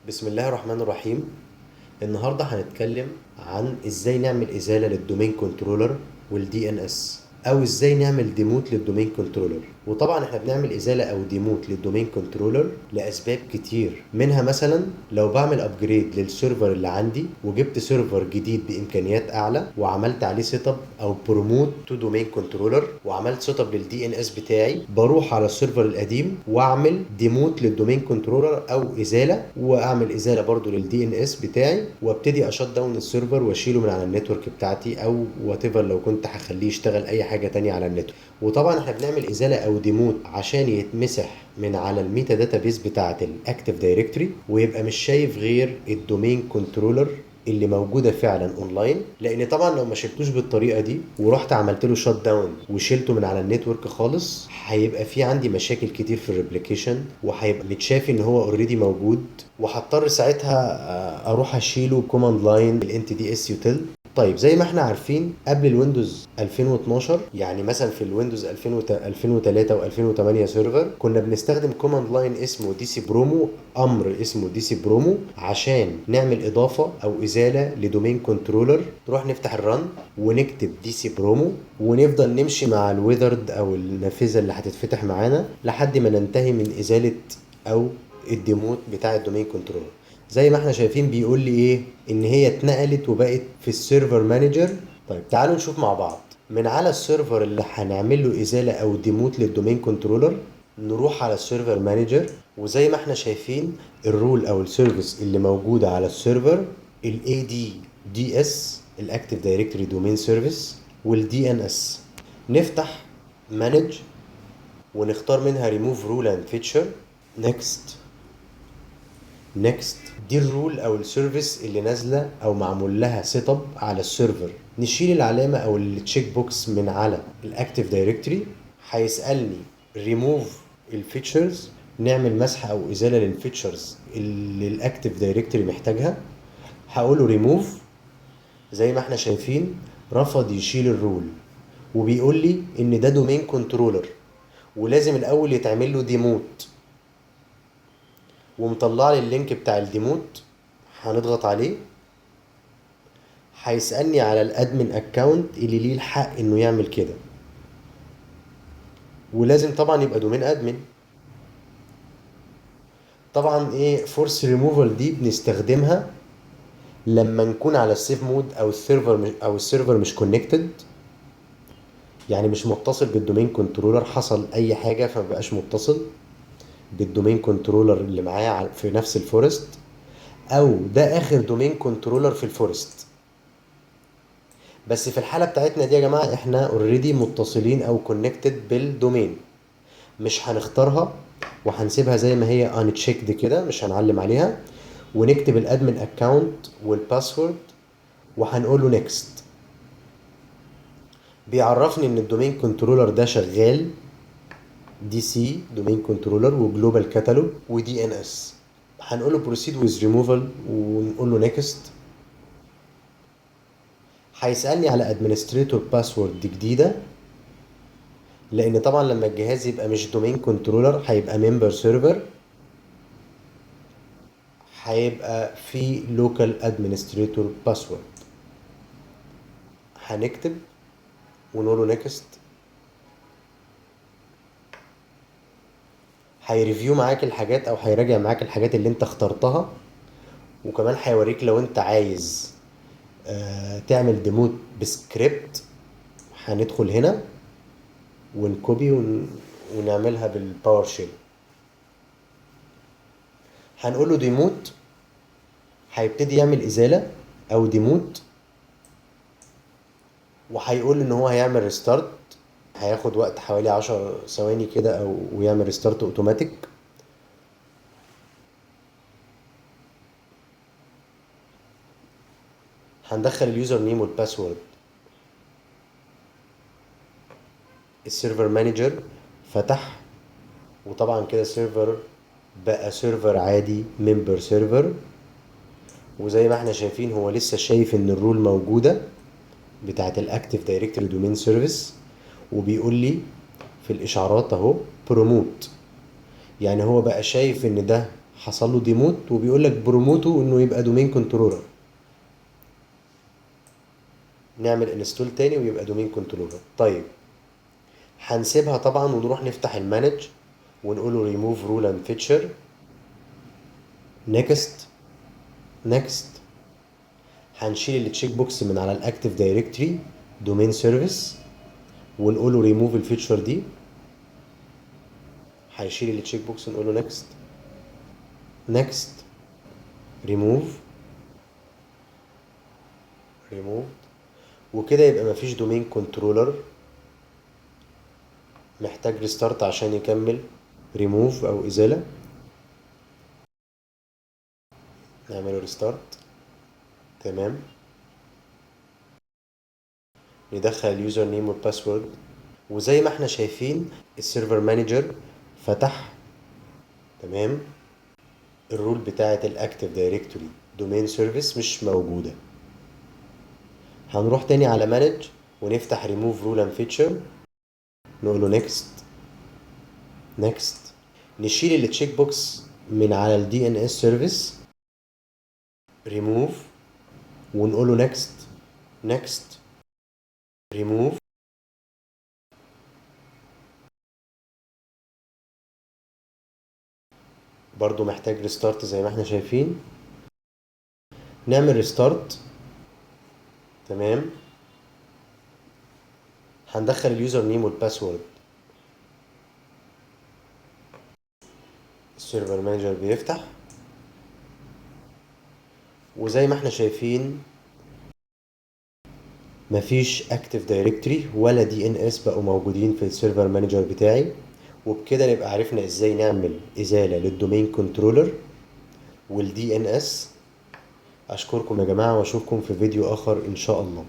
بسم الله الرحمن الرحيم. النهارده هنتكلم عن ازاي نعمل ازاله للدومين كنترولر والدي ان اس، او ازاي نعمل ديموت للدومين كنترولر. وطبعا احنا بنعمل ازاله او ديموت للدومين كنترولر لاسباب كتير، منها مثلا لو بعمل ابجريد للسيرفر اللي عندي وجبت سيرفر جديد بامكانيات اعلى وعملت عليه سيت اب او بروموت تو دومين كنترولر وعملت سيت اب للدي ان اس بتاعي، بروح على السيرفر القديم واعمل ديموت للدومين كنترولر او ازاله، واعمل ازاله برضو للدي ان اس بتاعي، وابتدي اشت داون السيرفر واشيله من على النتورك بتاعتي، او وات ايفر لو كنت هخليه يشتغل اي حاجه تانية على النتورك. وطبعا احنا بنعمل ازاله او ديموت عشان يتمسح من على الميتا داتابيس بتاعه الاكتيف دايركتوري، ويبقى مش شايف غير الدومين كنترولر اللي موجوده فعلا اونلاين. لان طبعا لو ما شلتوش بالطريقه دي ورحت عملت له شات داون وشلته من على النتورك خالص، هيبقى في عندي مشاكل كتير في الريبليكيشن، وهيبقى متشاف ان هو اوريدي موجود، وهضطر ساعتها اروح اشيله بكوماند لاين الانت دي اس يوتيل. طيب زي ما احنا عارفين قبل الويندوز 2012، يعني مثلا في الويندوز 2003 و2008 سيرفر، كنا بنستخدم كوماند لاين اسمه دي سي برومو، امر اسمه دي سي برومو، عشان نعمل اضافه او ازاله لدومين كنترولر. نروح نفتح الرن ونكتب دي سي برومو، ونفضل نمشي مع الويذرد او النافذه اللي هتتفتح معانا لحد ما ننتهي من ازاله او الديموت بتاع الدومين كنترولر. زي ما احنا شايفين بيقول لي ايه، ان هي اتنقلت وبقت في السيرفر مانجر. طيب تعالوا نشوف مع بعض من على السيرفر اللي هنعمل له ازاله او ديموت للدومين كنترولر. نروح على السيرفر مانجر، وزي ما احنا شايفين الرول او السيرفيس اللي موجوده على السيرفر الاي دي دي اس، الاكتيف دايركتوري دومين سيرفيس، والدي ان اس. نفتح مانج ونختار منها ريموف رول اند فيتشر. نيكست. نيكست دي الرول او السيرفيس اللي نازله او معمول لها سيت اب على السيرفر. نشيل العلامه او التشيك بوكس من على الاكتيف دايركتوري. هيسالني ريموف الفيتشرز، نعمل مسح او ازاله للفيتشرز اللي الاكتيف دايركتوري محتاجها. هقول له ريموف. زي ما احنا شايفين رفض يشيل الرول، وبيقول لي ان ده دومين كنترولر ولازم الاول يتعمل له ديموت، ومطلع لي اللينك بتاع الديموت. هنضغط عليه. هيسألني على الادمن اكاونت اللي ليه الحق انه يعمل كده، ولازم طبعا يبقى دومين ادمن. طبعا ايه فورس ريموفال دي بنستخدمها لما نكون على السيف مود او السيرفر مش كونكتد، يعني مش متصل بالدومين كنترولر، حصل اي حاجه فمبقاش متصل بالدومين كنترولر اللي معايا في نفس الفورست، او ده اخر دومين كنترولر في الفورست. بس في الحاله بتاعتنا دي يا جماعه احنا اوريدي متصلين او كونكتد بالدومين، مش هنختارها وهنسيبها زي ما هي unchecked كده، مش هنعلم عليها، ونكتب الادمن اكاونت والباسورد وهنقول له نيكست. بيعرفني ان الدومين كنترولر ده شغال دي سي دومين كنترولر وجلوبال كاتالوج ودي ان اس. هنقول له بروسيد ويز ريموفال ونقول له نيكست. هيسالني على ادمنستريتور باسورد جديده، لان طبعا لما الجهاز يبقى مش دومين كنترولر هيبقى ممبر سيرفر، هيبقى في لوكال ادمنستريتور باسورد. هنكتب ونقول له نيكست. هيريفيو معاك الحاجات او هيراجع معاك الحاجات اللي انت اخترتها، وكمان هيوريك لو انت عايز تعمل ديموت بسكريبت. هندخل هنا ونكوبي ونعملها بالباور شيل. هنقول له ديموت، هيبتدي يعمل ازاله او ديموت، وهيقول ان هو هيعمل ريستارت. هياخد وقت حوالي 10 ثواني كده او ويعمل ريستارت اوتوماتيك. هندخل اليوزر نيم والباسورد. السيرفر مانجر فتح، وطبعا كده السيرفر بقى سيرفر عادي ممبر سيرفر. وزي ما احنا شايفين هو لسه شايف ان الرول موجوده بتاعت الاكتيف دايركتوري دومين سيرفيس، وبيقول لي في الاشعارات اهو بروموت. يعني هو بقى شايف ان ده حصل له ديموت وبيقول لك بروموته انه يبقى دومين كنترولر. نعمل انستول تاني ويبقى دومين كنترولر. طيب هنسيبها طبعا ونروح نفتح المانج ونقول له ريموف رول اند فيتشر. نيكست نيكست. هنشيل التشيك بوكس من على الاكتيف دايركتوري دومين سيرفيس ونقول له ريموف الفيتشر دي. هيشيل التشيك بوكس ونقول له نيكست نيكست. ريموف ريموف. وكده يبقى مفيش دومين كنترولر محتاج ريستارت عشان يكمل ريموف او ازاله. نعمله ريستارت. تمام. ندخل اليوزر نيم والباسورد وزي ما احنا شايفين السيرفر مانجر فتح. تمام. الرول بتاعه الاكتيف دايركتوري دومين سيرفيس مش موجوده. هنروح تاني على مانج ونفتح ريموف رول اند فيتشر. نقول له نيكست نيكست. نشيل التشيك بوكس من على الدي ان اس سيرفيس. ريموف ونقول له نيكست نيكست. ريموف. برضو محتاج ريستارت زي ما احنا شايفين. نعمل ريستارت. تمام. هندخل اليوزر نيم والباسورد. السيرفر مانجر بيفتح وزي ما احنا شايفين مفيش اكتيف دايركتوري ولا دي ان اس بقوا موجودين في السيرفر مانجر بتاعي. وبكده نبقى عرفنا ازاي نعمل ازالة للدومين كنترولر والدي ان اس. اشكركم يا جماعة واشوفكم في فيديو اخر ان شاء الله.